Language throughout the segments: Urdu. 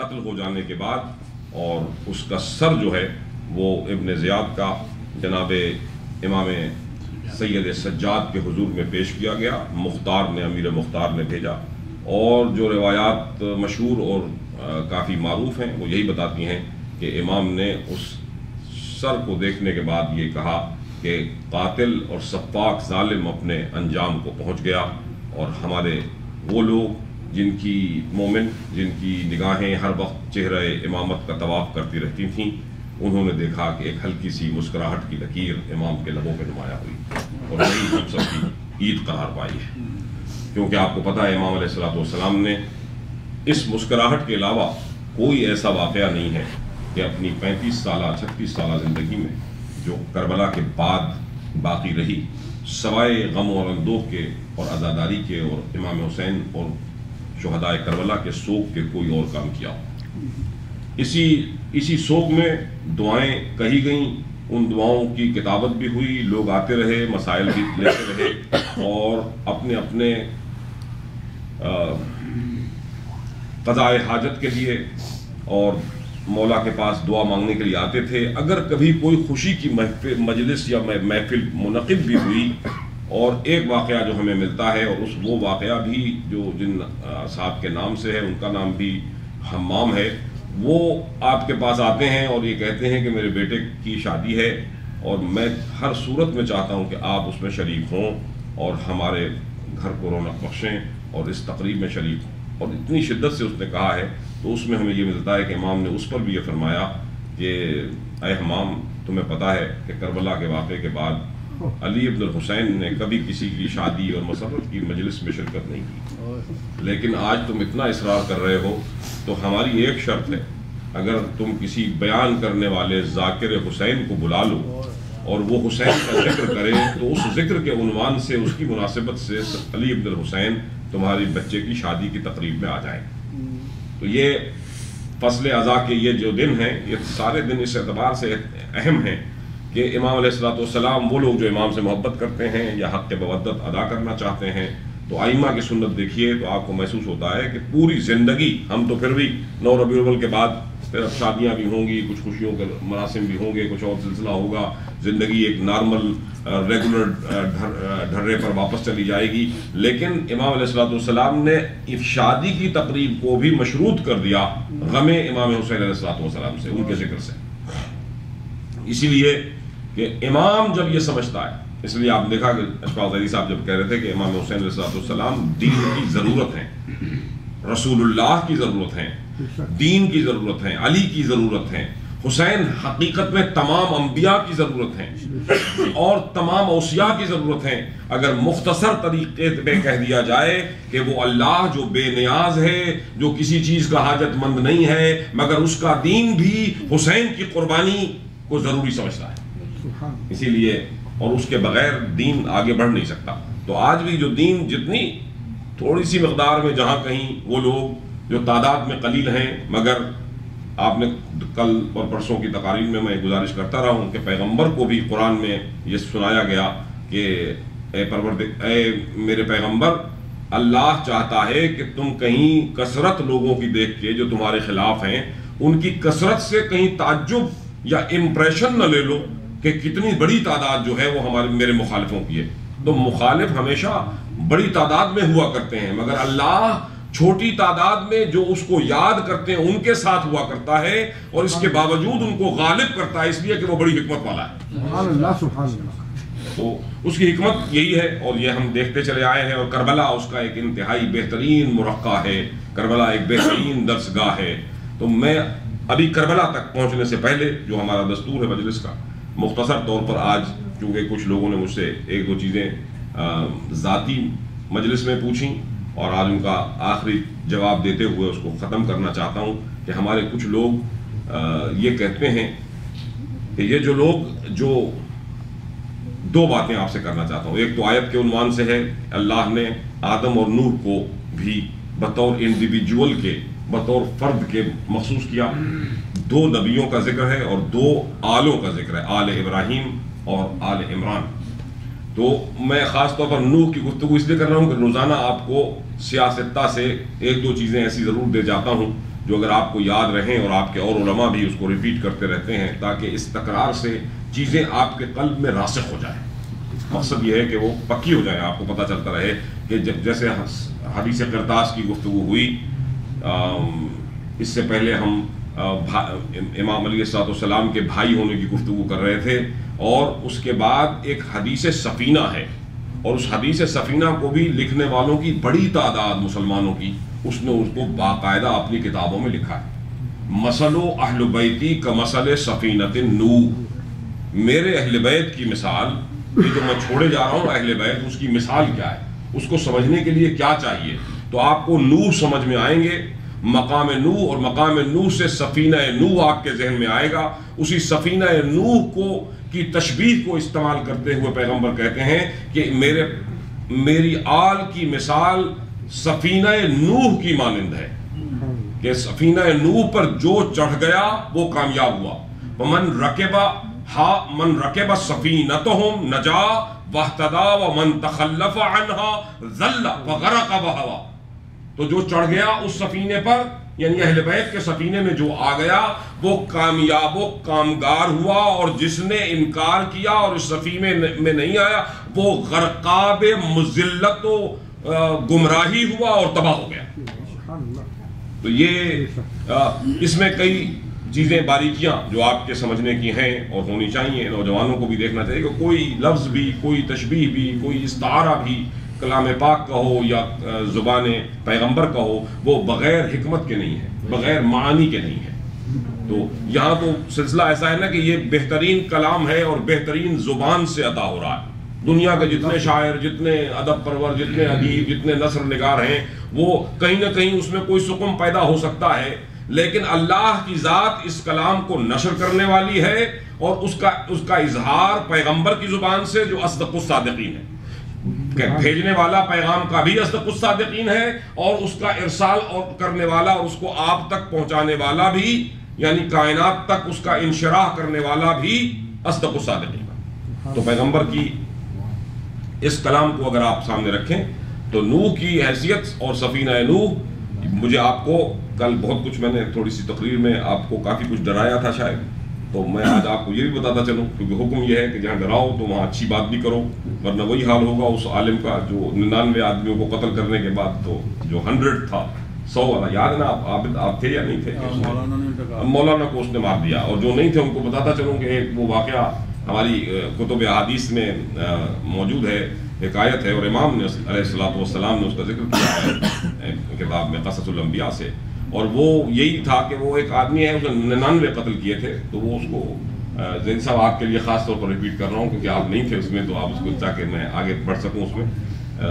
قتل ہو جانے کے بعد اور اس کا سر جو ہے وہ ابن زیاد کا جناب امام سید سجاد کے حضور میں پیش کیا گیا. مختار نے، امیر مختار نے بھیجا، اور جو روایات مشہور اور کافی معروف ہیں وہ یہی بتاتی ہیں کہ امام نے اس سر کو دیکھنے کے بعد یہ کہا کہ قاتل اور سفاک ظالم اپنے انجام کو پہنچ گیا. اور ہمارے وہ لوگ جن کی مومن، جن کی نگاہیں ہر وقت چہرہ امامت کا طواف کرتی رہتی تھیں، انہوں نے دیکھا کہ ایک ہلکی سی مسکراہٹ کی لکیر امام کے لبوں پہ نمایاں ہوئی، اور وہی ہم سب کی عید قرار پائی ہے. کیونکہ آپ کو پتہ ہے امام علیہ السلام نے اس مسکراہٹ کے علاوہ کوئی ایسا واقعہ نہیں ہے کہ اپنی 35 سالہ 36 سالہ زندگی میں جو کربلا کے بعد باقی رہی، سوائے غم اور اندوہ کے اور عزاداری کے اور امام حسین اور شہدائے کربلا کے سوگ کے کوئی اور کام کیا ہو. اسی سوگ میں دعائیں کہی گئیں، ان دعاؤں کی کتابت بھی ہوئی، لوگ آتے رہے، مسائل بھی لیتے رہے، اور اپنے اپنے قضاء حاجت کے لیے اور مولا کے پاس دعا مانگنے کے لیے آتے تھے. اگر کبھی کوئی خوشی کی مجلس یا محفل منعقد بھی ہوئی، اور ایک واقعہ جو ہمیں ملتا ہے، اور وہ واقعہ بھی جو جن صاحب کے نام سے ہے، ان کا نام بھی حمام ہے، وہ آپ کے پاس آتے ہیں اور یہ کہتے ہیں کہ میرے بیٹے کی شادی ہے اور میں ہر صورت میں چاہتا ہوں کہ آپ اس میں شریک ہوں اور ہمارے گھر کو رونق بخشیں اور اس تقریب میں شریک ہوں. اور اتنی شدت سے اس نے کہا ہے، تو اس میں ہمیں یہ ملتا ہے کہ امام نے اس پر بھی یہ فرمایا کہ اے حمام، تمہیں پتہ ہے کہ کربلا کے واقعے کے بعد علی ابن الحسین نے کبھی کسی کی شادی اور مسرت کی مجلس میں شرکت نہیں کی، لیکن آج تم اتنا اصرار کر رہے ہو تو ہماری ایک شرط ہے، اگر تم کسی بیان کرنے والے ذاکر حسین کو بلا لو اور وہ حسین کا ذکر کرے تو اس ذکر کے عنوان سے، اس کی مناسبت سے علی ابن الحسین تمہاری بچے کی شادی کی تقریب میں آ جائیں. تو یہ فصل اضحیٰ کے یہ جو دن ہیں، یہ سارے دن اس اعتبار سے اہم ہیں کہ امام علیہ السلام وہ لوگ جو امام سے محبت کرتے ہیں یا حق مودت ادا کرنا چاہتے ہیں، تو آئمہ کی سنت دیکھیے تو آپ کو محسوس ہوتا ہے کہ پوری زندگی ہم تو پھر بھی 9 ربیع الاول کے بعد پھر اب شادیاں بھی ہوں گی، کچھ خوشیوں کے مراسم بھی ہوں گے، کچھ اور سلسلہ ہوگا، زندگی ایک نارمل ریگولر ڈھرے پر واپس چلی جائے گی. لیکن امام علیہ السلام نے شادی کی تقریب کو بھی مشروط کر دیا غم امام حسین علیہ السلام سے، ان کے ذکر سے. اسی لیے کہ امام جب یہ سمجھتا ہے، اس لیے آپ دیکھا کہ اشفاق زیدی صاحب جب کہہ رہے تھے کہ امام حسین علیہ السلام دین کی ضرورت ہیں، رسول اللہ کی ضرورت ہیں، دین کی ضرورت ہیں، علی کی ضرورت ہیں، حسین حقیقت میں تمام انبیاء کی ضرورت ہیں اور تمام اوصیاء کی ضرورت ہیں. اگر مختصر طریقے پہ کہہ دیا جائے کہ وہ اللہ جو بے نیاز ہے، جو کسی چیز کا حاجت مند نہیں ہے، مگر اس کا دین بھی حسین کی قربانی کو ضروری سمجھتا ہے. اسی لیے اور اس کے بغیر دین آگے بڑھ نہیں سکتا. تو آج بھی جو دین جتنی تھوڑی سی مقدار میں جہاں کہیں وہ لوگ جو تعداد میں قلیل ہیں، مگر آپ نے کل اور پرسوں کی تقاریر میں گزارش کرتا رہا ہوں کہ پیغمبر کو بھی قرآن میں یہ سنایا گیا کہ اے میرے پیغمبر، اللہ چاہتا ہے کہ تم کہیں کثرت لوگوں کی دیکھ کے جو تمہارے خلاف ہیں، ان کی کثرت سے کہیں تعجب یا امپریشن نہ لے لو کہ کتنی بڑی تعداد جو ہے وہ میرے مخالفوں کی ہے. تو مخالف ہمیشہ بڑی تعداد میں ہوا کرتے ہیں، مگر اللہ چھوٹی تعداد میں جو اس کو یاد کرتے ہیں ان کے ساتھ ہوا کرتا ہے، اور اس کے باوجود ان کو غالب کرتا ہے، اس لیے کہ وہ بڑی حکمت والا ہے. سبحان اللہ سبحان اللہ. تو اس کی حکمت یہی ہے، اور یہ ہم دیکھتے چلے آئے ہیں. اور کربلا اس کا ایک انتہائی بہترین مرقع ہے، کربلا ایک بہترین درسگاہ ہے. تو میں ابھی کربلا تک پہنچنے سے پہلے جو ہمارا دستور ہے مجلس کا، مختصر طور پر آج چونکہ کچھ لوگوں نے مجھ سے ایک دو چیزیں ذاتی مجلس میں پوچھیں، اور آج ان کا آخری جواب دیتے ہوئے اس کو ختم کرنا چاہتا ہوں کہ ہمارے کچھ لوگ یہ کہتے ہیں کہ یہ جو لوگ جو دو باتیں آپ سے کرنا چاہتا ہوں. ایک تو آیت کے عنوان سے ہے، اللہ نے آدم اور نوح کو بھی بطور انڈیویجول کے، بطور فرد کے مخصوص کیا. 2 نبیوں کا ذکر ہے اور 2 آلوں کا ذکر ہے، آل ابراہیم اور آل عمران. تو میں خاص طور پر نوح کی گفتگو اس لیے کر رہا ہوں کہ روزانہ آپ کو سیاستہ سے 1-2 چیزیں ایسی ضرور دے جاتا ہوں جو اگر آپ کو یاد رہیں اور آپ کے اور علماء بھی اس کو ریپیٹ کرتے رہتے ہیں تاکہ اس تکرار سے چیزیں آپ کے قلب میں راسخ ہو جائیں. مقصد یہ ہے کہ وہ پکی ہو جائے, آپ کو پتہ چلتا رہے کہ جیسے حدیث قرطاس کی گفتگو ہوئی, اس سے پہلے ہم امام علیہ الصلوۃ والسلام کے بھائی ہونے کی گفتگو کر رہے تھے, اور اس کے بعد ایک حدیث سفینہ ہے, اور اس حدیث سفینہ کو بھی لکھنے والوں کی بڑی تعداد مسلمانوں کی, اس نے اس کو باقاعدہ اپنی کتابوں میں لکھا ہے. مثل اہل بیتی کمثل سفینۃ نوح, میرے اہل بیت کی مثال, یہ جو میں چھوڑے جا رہا ہوں اہل بیت, اس کی مثال کیا ہے, اس کو سمجھنے کے لیے کیا چاہیے, تو آپ کو نوح سمجھ میں آئیں گے, مقام نوح, اور مقام نوح سے سفینہ نوح آپ کے ذہن میں آئے گا. اسی سفینہ نوح کو کی تشبیہ کو استعمال کرتے ہوئے پیغمبر کہتے ہیں کہ میری آل کی مثال سفینہ نوح کی مانند ہے, کہ سفینہ نوح پر جو چڑھ گیا وہ کامیاب ہوا. من رکب سفینتہم نجا واہتدی ومن تخلف عنها ذل وغرق وہوا. تو جو چڑھ گیا اس سفینے پر, یعنی اہل بیت کے سفینے میں جو آ گیا وہ کامیاب و کامگار ہوا, اور جس نے انکار کیا اور اس سفینے میں نہیں آیا وہ غرقاب مذلت و گمراہی ہوا اور تباہ ہو گیا. تو یہ اس میں کئی چیزیں باریکیاں جو آپ کے سمجھنے کی ہیں اور ہونی چاہیے, نوجوانوں کو بھی دیکھنا چاہیے کہ کوئی لفظ بھی, کوئی تشبیہ بھی, کوئی استعارہ بھی کلام پاک کا ہو یا زبان پیغمبر کا ہو, وہ بغیر حکمت کے نہیں ہے, بغیر معانی کے نہیں ہے. تو یہاں تو سلسلہ ایسا ہے نا کہ یہ بہترین کلام ہے اور بہترین زبان سے عطا ہو رہا ہے. دنیا کے جتنے شاعر, جتنے ادب پرور, جتنے ادیب, جتنے نثر نگار ہیں, وہ کہیں نہ کہیں اس میں کوئی سکون پیدا ہو سکتا ہے, لیکن اللہ کی ذات اس کلام کو نشر کرنے والی ہے, اور اس کا اظہار پیغمبر کی زبان سے جو اصدق الصادقین ہے, کہ بھیجنے والا پیغام کا بھی اصدق الصادقین ہے, اور اس کا ارسال اور کرنے والا اور اس کو آپ تک پہنچانے والا بھی, یعنی کائنات تک اس کا انشراح کرنے والا بھی اصدق الصادقین ہے. تو پیغمبر کی اس کلام کو اگر آپ سامنے رکھیں تو نوح کی حیثیت اور سفینہ نوح, مجھے آپ کو کل بہت کچھ, میں نے تھوڑی سی تقریر میں آپ کو کافی کچھ ڈرایا تھا شاید, تو میں آج آپ کو یہ بھی بتاتا چلوں, کیونکہ حکم یہ ہے کہ جہاں ڈراؤ تو وہاں اچھی بات بھی کرو, ورنہ وہی حال ہوگا اس عالم کا جو 99 آدمیوں کو قتل کرنے کے بعد تو جو 100 تھا, 100 والا, یاد ہے نا آپ تھے یا نہیں تھے, مولانا کو اس نے مار دیا, اور جو نہیں تھے ان کو بتاتا چلوں کہ ایک وہ واقعہ ہماری کتب احادیث میں موجود ہے, حکایت ہے, اور امام نے علیہ الصلوۃ والسلام نے اس کا ذکر کیا ہے کتاب میں قصص الانبیاء سے, اور وہ یہی تھا کہ وہ ایک آدمی ہے, اس نے 99 قتل کیے تھے, تو وہ اس کو زین صاحب آپ کے لیے خاص طور پر ریپیٹ کر رہا ہوں کیونکہ آپ نہیں تھے اس میں, تو آپ اس کو تاکہ میں آگے بڑھ سکوں اس میں,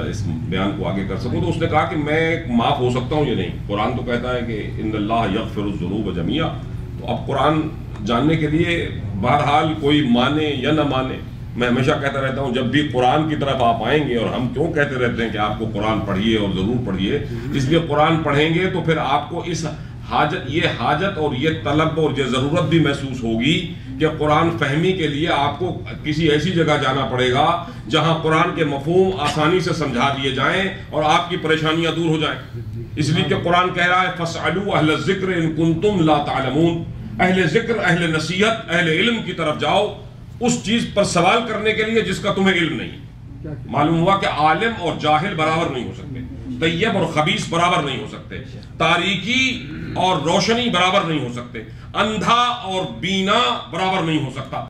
اس بیان کو آگے کر سکوں. تو اس نے کہا کہ میں معاف ہو سکتا ہوں یا نہیں, قرآن تو کہتا ہے کہ ان اللہ یغفر الذنوب جميعا, تو اب قرآن جاننے کے لیے بہرحال کوئی مانے یا نہ مانے, میں ہمیشہ کہتا رہتا ہوں جب بھی قرآن کی طرف آپ آئیں گے, اور ہم کیوں کہتے رہتے ہیں کہ آپ کو قرآن پڑھیے اور ضرور پڑھیے, اس لیے قرآن پڑھیں گے تو پھر آپ کو اس حاجت اور یہ طلب اور یہ ضرورت بھی محسوس ہوگی کہ قرآن فہمی کے لیے آپ کو کسی ایسی جگہ جانا پڑے گا جہاں قرآن کے مفہوم آسانی سے سمجھا دیے جائیں اور آپ کی پریشانیاں دور ہو جائیں. اس لیے کہ قرآن کہہ رہا ہے فَاسْأَلُوا أَهْلَ الذِّكْرِ إِن كُنتُمْ لَا تَعْلَمُونَ, اہل ذکر, اہل نصیحت, اہل علم کی طرف جاؤ اس چیز پر سوال کرنے کے لیے جس کا تمہیں علم نہیں. معلوم ہوا کہ عالم اور جاہل برابر نہیں ہو سکتے, طیب اور خبیث برابر نہیں ہو سکتے, تاریکی اور روشنی برابر نہیں ہو سکتے, اندھا اور بینا برابر نہیں ہو سکتا.